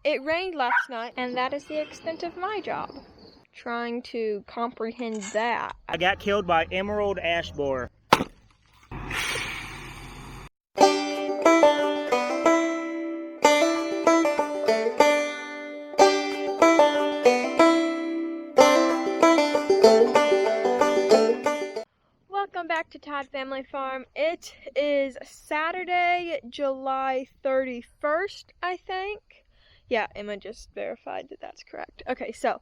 It rained last night, and that is the extent of my job. Trying to comprehend that. I got killed by emerald ash borer. Welcome back to Todd Family Farm. It is Saturday, July 31st, I think. Yeah, Emma just verified that that's correct. Okay, so,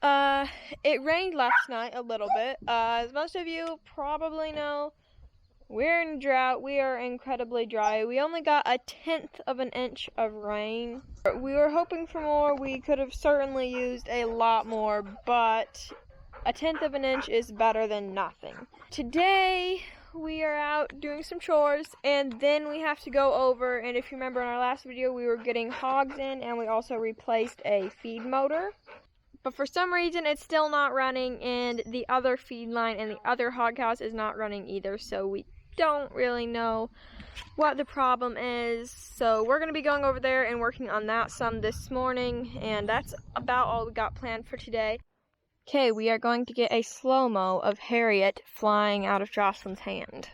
it rained last night a little bit. As most of you probably know, we're in drought. We are incredibly dry. We only got 1/10 of an inch of rain. We were hoping for more. We could have certainly used a lot more, but 1/10 of an inch is better than nothing. Today, we are out doing some chores, and then we have to go over, and if you remember in our last video, we were getting hogs in, and we also replaced a feed motor. But for some reason, it's still not running, and the other feed line and the other hog house is not running either, so we don't really know what the problem is. So we're going to be going over there and working on that some this morning, and that's about all we got planned for today. Okay, we are going to get a slow-mo of Harriet flying out of Jocelyn's hand.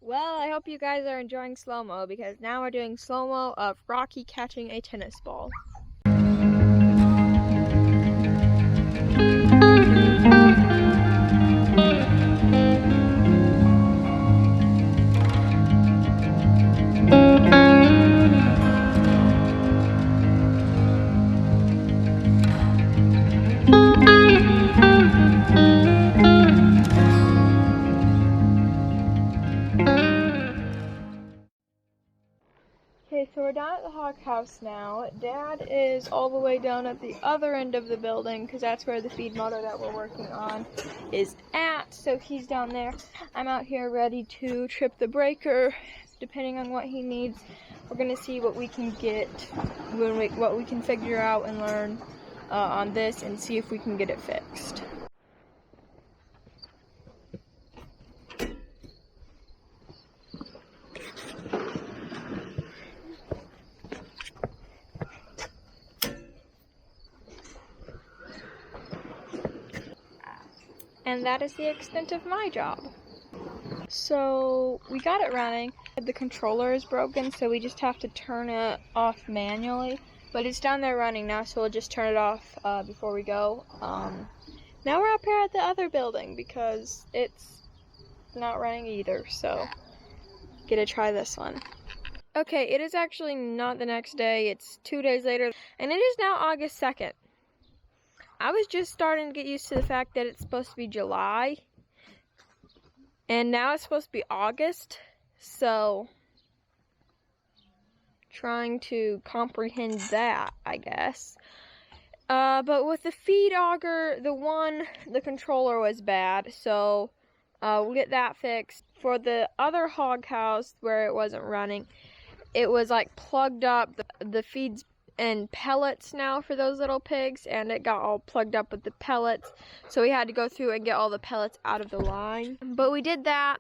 Well, I hope you guys are enjoying slow-mo, because now we're doing slow-mo of Rocky catching a tennis ball. Okay, so we're down at the hog house now. Dad is all the way down at the other end of the building, because that's where the feed motor that we're working on is at, so he's down there. I'm out here ready to trip the breaker, depending on what he needs. We're going to see what we can get, what we can figure out and learn on this, and see if we can get it fixed. And that is the extent of my job. So we got it running. The controller is broken, so we just have to turn it off manually. But it's down there running now, so we'll just turn it off before we go. Now we're up here at the other building because it's not running either, so get to try this one. Okay, it is actually not the next day. It's 2 days later, and it is now August 2nd. I was just starting to get used to the fact that it's supposed to be July, and now it's supposed to be August, so trying to comprehend that, I guess. But with the feed auger, the controller was bad, so we'll get that fixed. For the other hog house where it wasn't running, it was like plugged up. The feed's and pellets now for those little pigs, and it got all plugged up with the pellets, so we had to go through and get all the pellets out of the line. But we did that,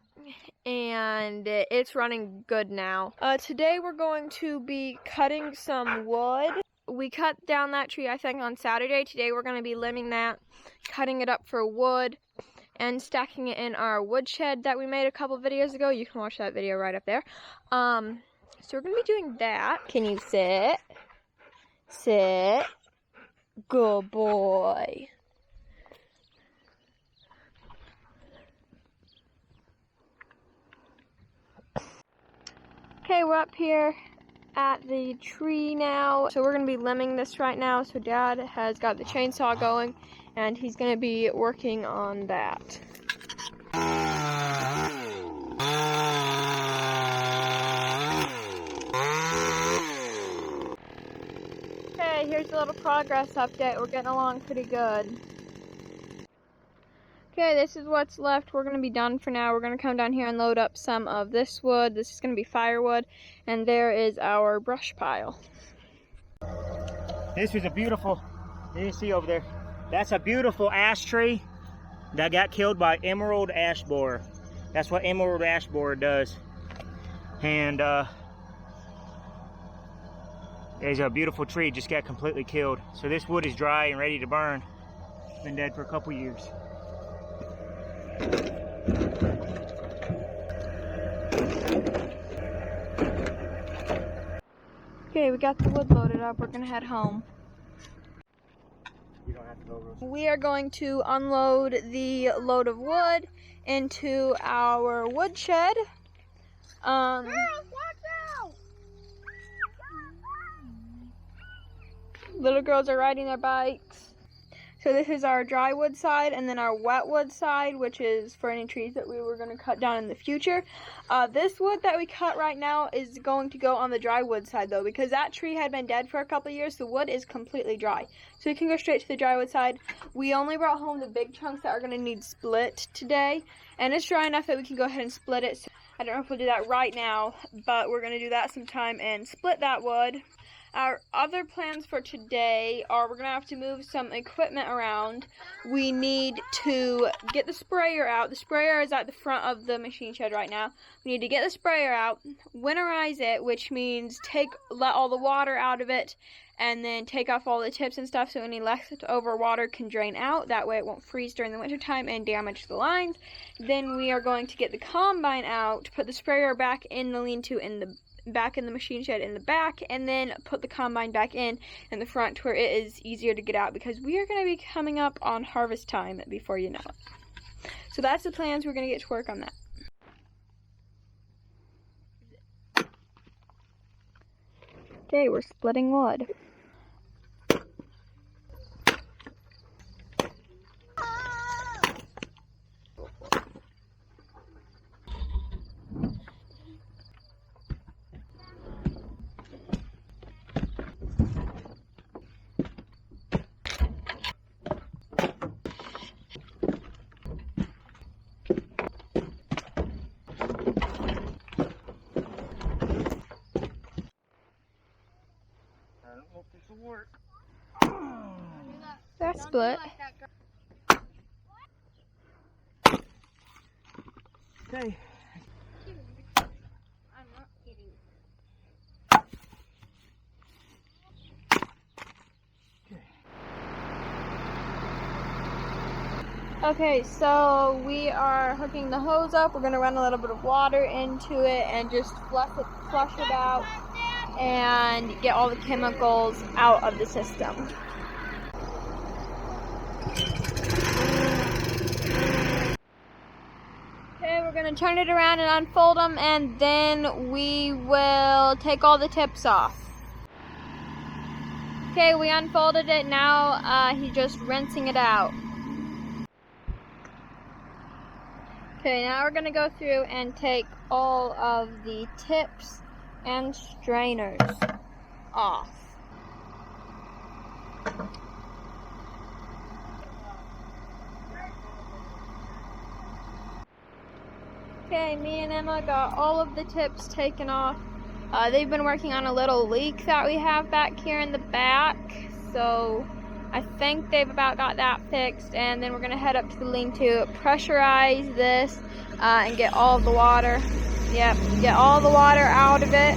and it's running good now. Today we're going to be cutting some wood. We cut down that tree, I think, on Saturday. Today we're going to be limbing that, cutting it up for wood, and stacking it in our woodshed that we made a couple videos ago. You can watch that video right up there. So we're going to be doing that. Can you sit? Sit. Good boy. Okay, we're up here at the tree now. So we're going to be limbing this right now. So Dad has got the chainsaw going, and he's going to be working on that. Here's a little progress update. We're getting along pretty good. Okay, this is what's left. We're going to be done for now. We're going to come down here and load up some of this wood. This is going to be firewood. And there is our brush pile. This is a beautiful, you see over there, that's a beautiful ash tree that got killed by emerald ash borer. That's what emerald ash borer does. And there's a beautiful tree, just got completely killed. So this wood is dry and ready to burn. It's been dead for a couple years. Okay, we got the wood loaded up. We're gonna head home. You don't have to go, Rose. We are going to unload the load of wood into our wood shed. Girls, watch out! Little girls are riding their bikes. So this is our dry wood side, and then our wet wood side, which is for any trees that we were going to cut down in the future. This wood that we cut right now is going to go on the dry wood side, though, because that tree had been dead for a couple years. The wood is completely dry, so we can go straight to the dry wood side. We only brought home the big chunks that are going to need split today, and it's dry enough that we can go ahead and split it. So I don't know if we'll do that right now, but we're going to do that sometime and split that wood. Our other plans for today are we're going to have to move some equipment around. We need to get the sprayer out. The sprayer is at the front of the machine shed right now. We need to get the sprayer out, winterize it, which means let all the water out of it, and then take off all the tips and stuff so any leftover water can drain out. That way it won't freeze during the wintertime and damage the lines. Then we are going to get the combine out, put the sprayer back in the lean-to back in the machine shed in the back, and then put the combine back in the front where it is easier to get out, because we are going to be coming up on harvest time before you know it. So that's the plans. We're going to get to work on that. Okay, we're splitting wood. Work. That's split. Okay. I'm not kidding. Okay, so we are hooking the hose up. We're going to run a little bit of water into it and just flush it out and get all the chemicals out of the system. Okay, we're going to turn it around and unfold them, and then we will take all the tips off. Okay, we unfolded it. Now he's just rinsing it out. Okay, now we're going to go through and take all of the tips and strainers off. Okay, me and Emma got all of the tips taken off. They've been working on a little leak that we have back here in the back, so I think they've about got that fixed, and then we're going to head up to the lean-to, pressurize this, and get all of the water. Yep, get all the water out of it.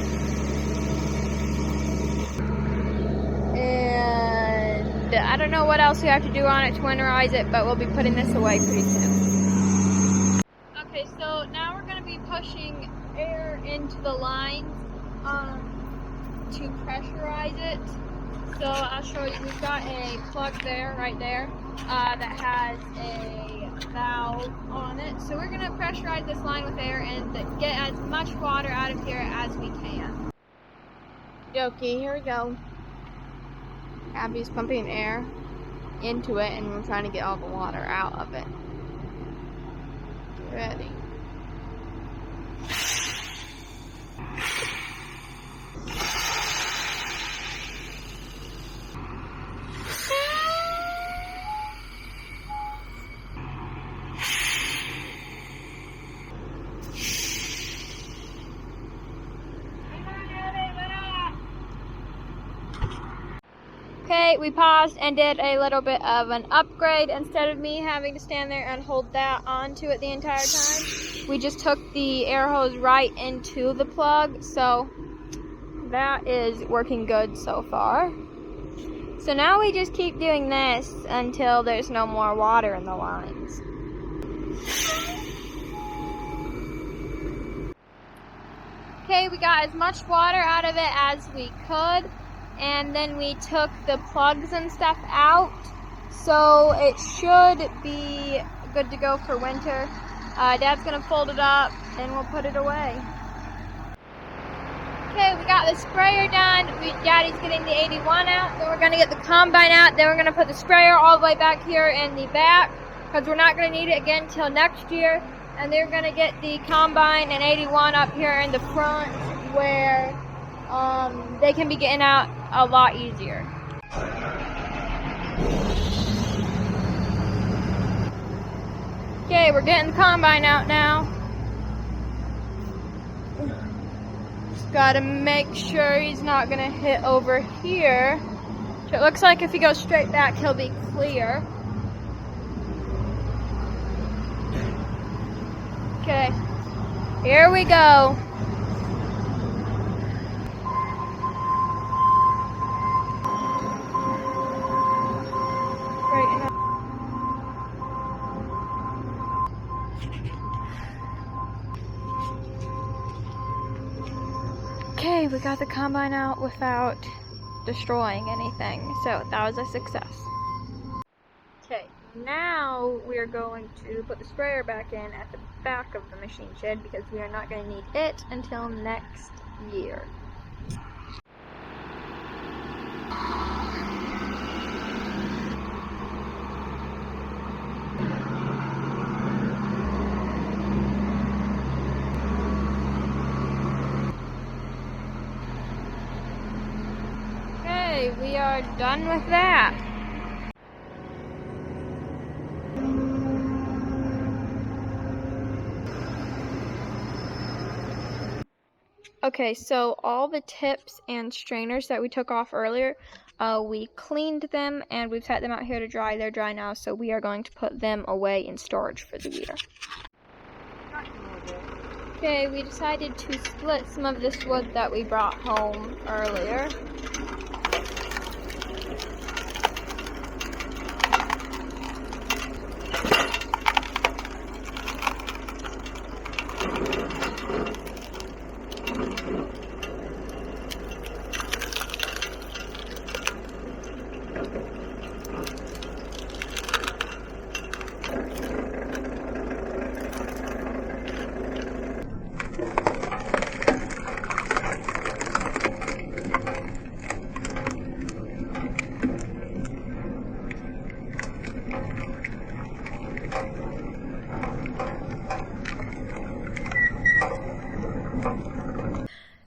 And I don't know what else we have to do on it to winterize it, but we'll be putting this away pretty soon. Okay, so now we're going to be pushing air into the lines to pressurize it. So I'll show you, we've got a plug there, right there, that has a valve on it. So we're going to pressurize this line with air and get as much water out of here as we can. Okay, here we go. Abby's pumping air into it, and we're trying to get all the water out of it. Ready. Okay, we paused and did a little bit of an upgrade. Instead of me having to stand there and hold that onto it the entire time, we just took the air hose right into the plug. So that is working good so far. So now we just keep doing this until there's no more water in the lines. Okay, we got as much water out of it as we could, and then we took the plugs and stuff out, so it should be good to go for winter. Dad's gonna fold it up and we'll put it away. Okay, we got the sprayer done. Daddy's getting the 81 out, then we're gonna get the combine out, then we're gonna put the sprayer all the way back here in the back, because we're not gonna need it again till next year. And they're gonna get the combine and 81 up here in the front where they can be getting out a lot easier. Okay, we're getting the combine out now. Just gotta make sure he's not gonna hit over here. So it looks like if he goes straight back, he'll be clear. Okay, here we go. Okay, we got the combine out without destroying anything, so that was a success. Okay, now we are going to put the sprayer back in at the back of the machine shed because we are not going to need it until next year. Okay, we are done with that. Okay, so all the tips and strainers that we took off earlier, we cleaned them and we've set them out here to dry. They're dry now, so we are going to put them away in storage for the year. Okay, we decided to split some of this wood that we brought home earlier.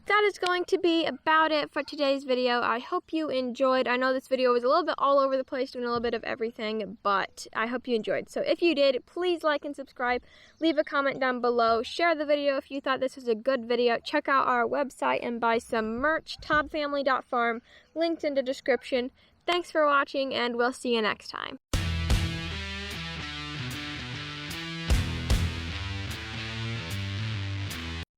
That is going to be about it for today's video. I hope you enjoyed. I know this video was a little bit all over the place, doing a little bit of everything, but I hope you enjoyed. So if you did, please like and subscribe. Leave a comment down below. Share the video if you thought this was a good video. Check out our website and buy some merch, toddfamily.farm, linked in the description. Thanks for watching, and we'll see you next time.